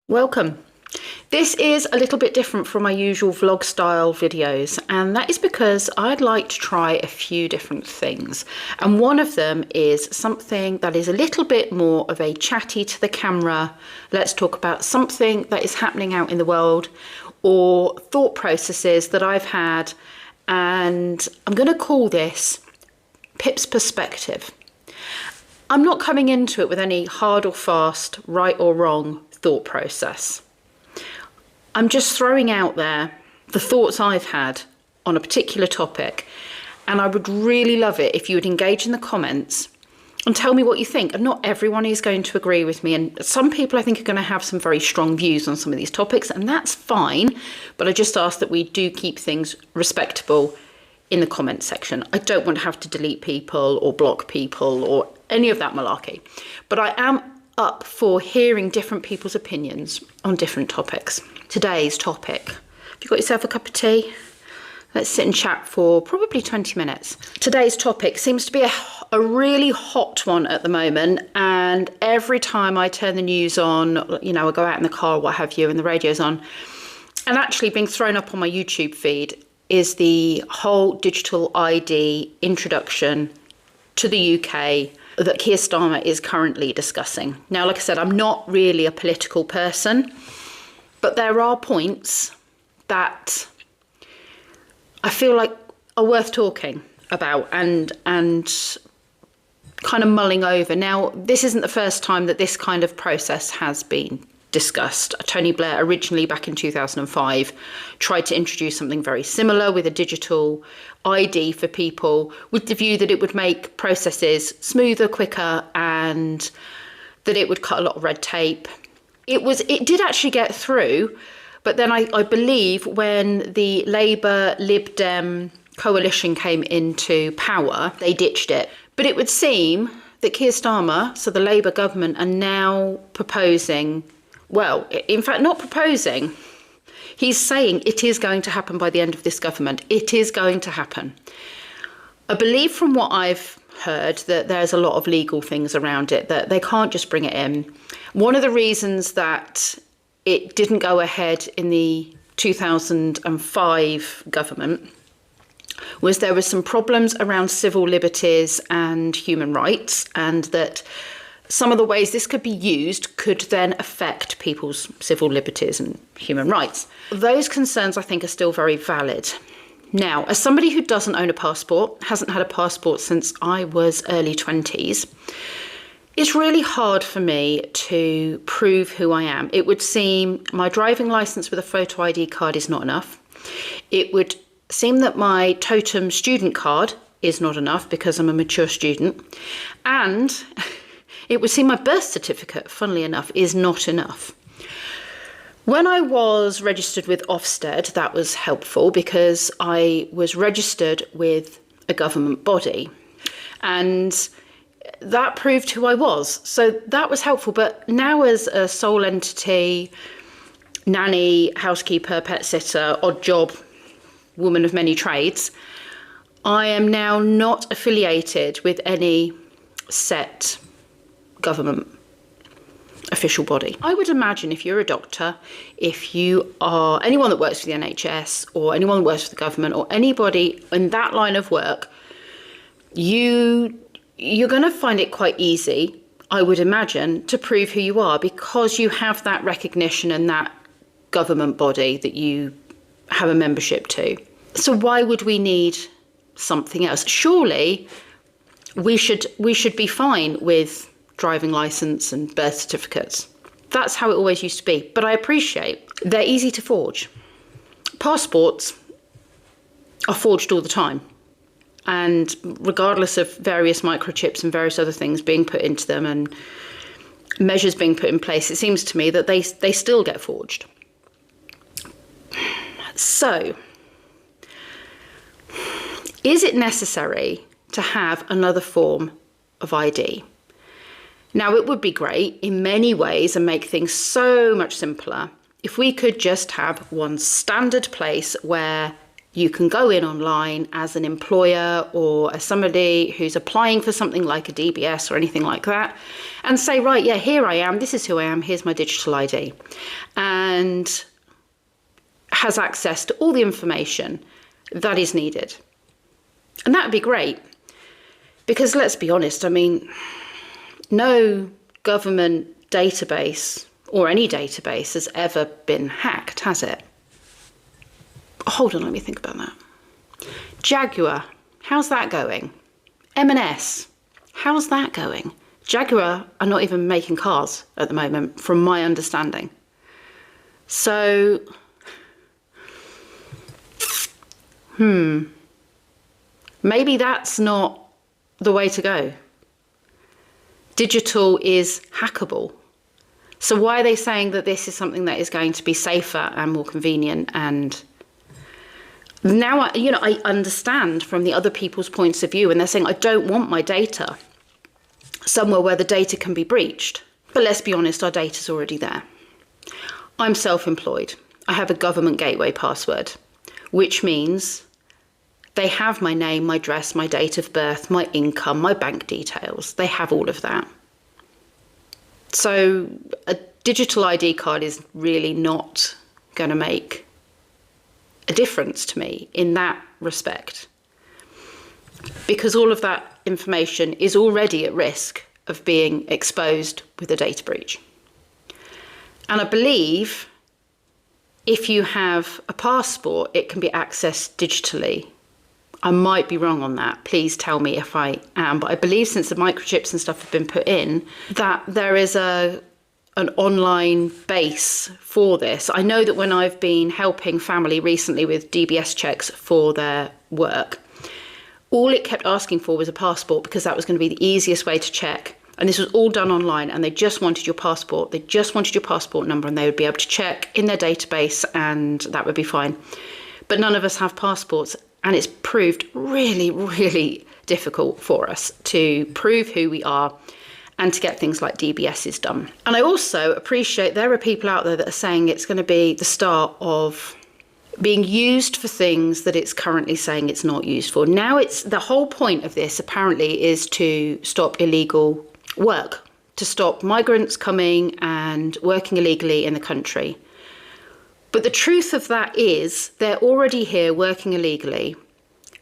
Welcome. This is a little bit different from my usual vlog style videos, and that is because I'd like to try a few different things. And one of them is something that is a little bit more of a chatty to the camera. Let's talk about something that is happening out in the world or thought processes that I've had, and I'm going to call this Pip's perspective. I'm not coming into it with any hard or fast, right or wrong thought process. I'm just throwing out there the thoughts I've had on a particular topic, and I would really love it if you would engage in the comments and tell me what you think. And not everyone is going to agree with me, and some people I think are going to have some very strong views on some of these topics, and that's fine, but I just ask that we do keep things respectable in the comment section. I don't want to have to delete people or block people or any of that malarkey, but I am up for hearing different people's opinions on different topics. Today's topic, have you got yourself a cup of tea? Let's sit and chat for probably 20 minutes. Today's topic seems to be a really hot one at the moment, and every time I turn the news on, you know, I go out in the car or what have you, and the radio's on, and actually being thrown up on my YouTube feed is the whole digital ID introduction to the UK that Keir Starmer is currently discussing. Now, like I said, I'm not really a political person, but there are points that I feel like are worth talking about and kind of mulling over. Now, this isn't the first time that this kind of process has been discussed. Tony Blair originally back in 2005 tried to introduce something very similar with a digital ID for people, with the view that it would make processes smoother, quicker, and that it would cut a lot of red tape. It did actually get through, but then I believe when the Labour Lib Dem coalition came into power, they ditched it. But it would seem that Keir Starmer, so the Labour government, are now proposing, well, in fact, not proposing, he's saying it is going to happen by the end of this government. It is going to happen. I believe from what I've heard that there's a lot of legal things around it, that they can't just bring it in. One of the reasons that it didn't go ahead in the 2005 government was there were some problems around civil liberties and human rights, and that some of the ways this could be used could then affect people's civil liberties and human rights. Those concerns, I think, are still very valid. Now, as somebody who doesn't own a passport, hasn't had a passport since I was early 20s, it's really hard for me to prove who I am. It would seem my driving licence with a photo ID card is not enough. It would seem that my totem student card is not enough because I'm a mature student. And it would seem my birth certificate, funnily enough, is not enough. When I was registered with Ofsted, that was helpful because I was registered with a government body, and that proved who I was. So that was helpful. But now as a sole entity, nanny, housekeeper, pet sitter, odd job, woman of many trades, I am now not affiliated with any set government official body. I would imagine if you're a doctor, if you are anyone that works for the NHS or anyone that works for the government or anybody in that line of work, you're going to find it quite easy, I would imagine, to prove who you are because you have that recognition and that government body that you have a membership to. So why would we need something else? Surely we should be fine with driving licence and birth certificates. That's how it always used to be. But I appreciate they're easy to forge. Passports are forged all the time. And regardless of various microchips and various other things being put into them and measures being put in place, it seems to me that they still get forged. So, is it necessary to have another form of ID? Now, it would be great in many ways and make things so much simpler if we could just have one standard place where You can go in online as an employer or as somebody who's applying for something like a DBS or anything like that and say, right, yeah, here I am. This is who I am. Here's my digital ID. And has access to all the information that is needed. And that would be great. Because let's be honest, I mean, no government database or any database has ever been hacked, has it? Hold on, let me think about that. Jaguar, how's that going? M&S, how's that going? Jaguar are not even making cars at the moment, from my understanding. So, maybe that's not the way to go. Digital is hackable. So why are they saying that this is something that is going to be safer and more convenient? And now, I understand from the other people's points of view, and they're saying, I don't want my data somewhere where the data can be breached. But let's be honest, our data's already there. I'm self-employed. I have a government gateway password, which means they have my name, my address, my date of birth, my income, my bank details. They have all of that. So a digital ID card is really not going to make a difference to me in that respect, because all of that information is already at risk of being exposed with a data breach. And I believe if you have a passport, it can be accessed digitally. I might be wrong on that. Please tell me if I am. But I believe since the microchips and stuff have been put in, that there is an online base for this. I know that when I've been helping family recently with DBS checks for their work, all it kept asking for was a passport, because that was going to be the easiest way to check. And this was all done online, and they just wanted your passport. They just wanted your passport number, and they would be able to check in their database, and that would be fine. But none of us have passports. And it's proved really, really difficult for us to prove who we are and to get things like DBSs done. And I also appreciate there are people out there that are saying it's going to be the start of being used for things that it's currently saying it's not used for. Now it's the whole point of this apparently is to stop illegal work, to stop migrants coming and working illegally in the country. But the truth of that is they're already here working illegally.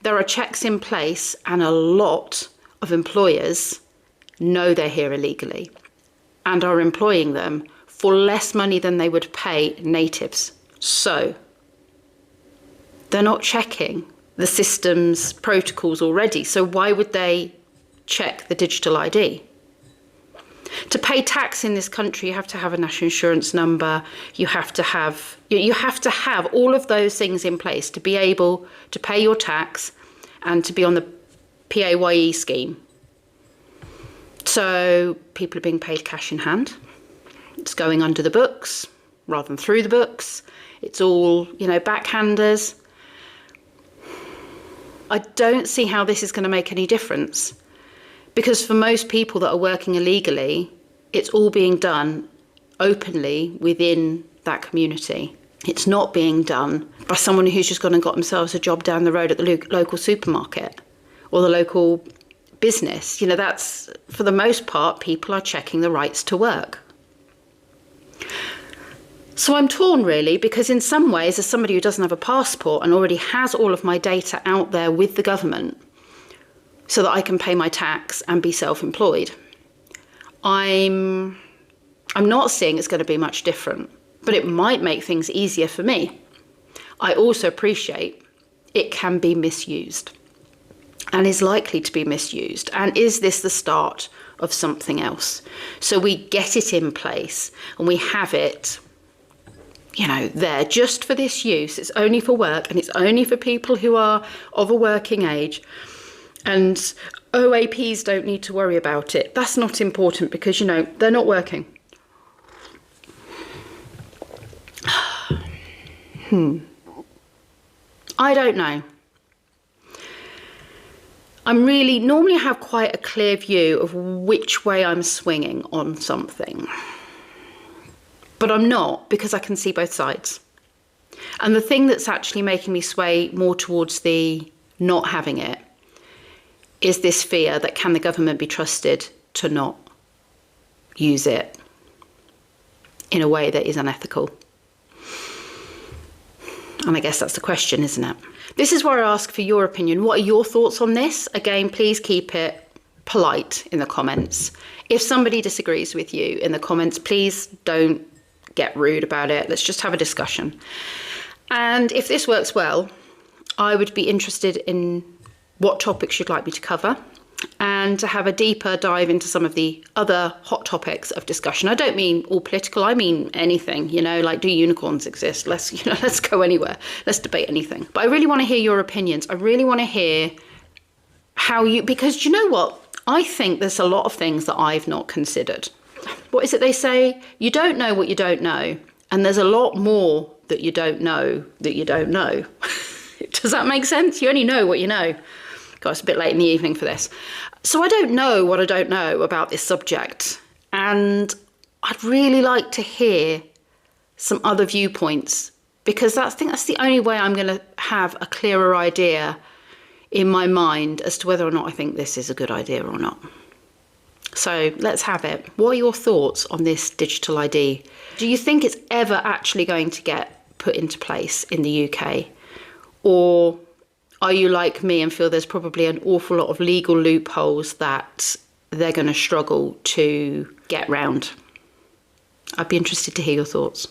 There are checks in place, and a lot of employers know they're here illegally and are employing them for less money than they would pay natives. So they're not checking the system's protocols already. So why would they check the digital ID? To pay tax in this country, you have to have a national insurance number. You have to have all of those things in place to be able to pay your tax and to be on the PAYE scheme. So people are being paid cash in hand. It's going under the books rather than through the books. It's all, backhanders. I don't see how this is going to make any difference. Because for most people that are working illegally, it's all being done openly within that community. It's not being done by someone who's just gone and got themselves a job down the road at the local supermarket or the local business. That's, for the most part, people are checking the rights to work. So I'm torn really, because in some ways, as somebody who doesn't have a passport and already has all of my data out there with the government, so that I can pay my tax and be self-employed, I'm not seeing it's going to be much different, but it might make things easier for me. I also appreciate it can be misused and is likely to be misused. And is this the start of something else? So we get it in place and we have it, there just for this use. It's only for work, and it's only for people who are of a working age. And OAPs don't need to worry about it. That's not important because, they're not working. I don't know. Normally I have quite a clear view of which way I'm swinging on something. But I'm not, because I can see both sides. And the thing that's actually making me sway more towards the not having it is this fear that can the government be trusted to not use it in a way that is unethical? And I guess that's the question, isn't it? This is where I ask for your opinion. What are your thoughts on this? Again, please keep it polite in the comments. If somebody disagrees with you in the comments, please don't get rude about it. Let's just have a discussion. And if this works well, I would be interested in what topics you'd like me to cover and to have a deeper dive into some of the other hot topics of discussion. I don't mean all political, I mean anything, like, do unicorns exist? Let's go anywhere. Let's debate anything. But I really want to hear your opinions. I really want to hear because do you know what? I think there's a lot of things that I've not considered. What is it they say? You don't know what you don't know. And there's a lot more that you don't know that you don't know. Does that make sense? You only know what you know. God, it's a bit late in the evening for this. So I don't know what I don't know about this subject. And I'd really like to hear some other viewpoints, because I think that's the only way I'm going to have a clearer idea in my mind as to whether or not I think this is a good idea or not. So let's have it. What are your thoughts on this digital ID? Do you think it's ever actually going to get put into place in the UK? Or are you like me and feel there's probably an awful lot of legal loopholes that they're going to struggle to get round? I'd be interested to hear your thoughts.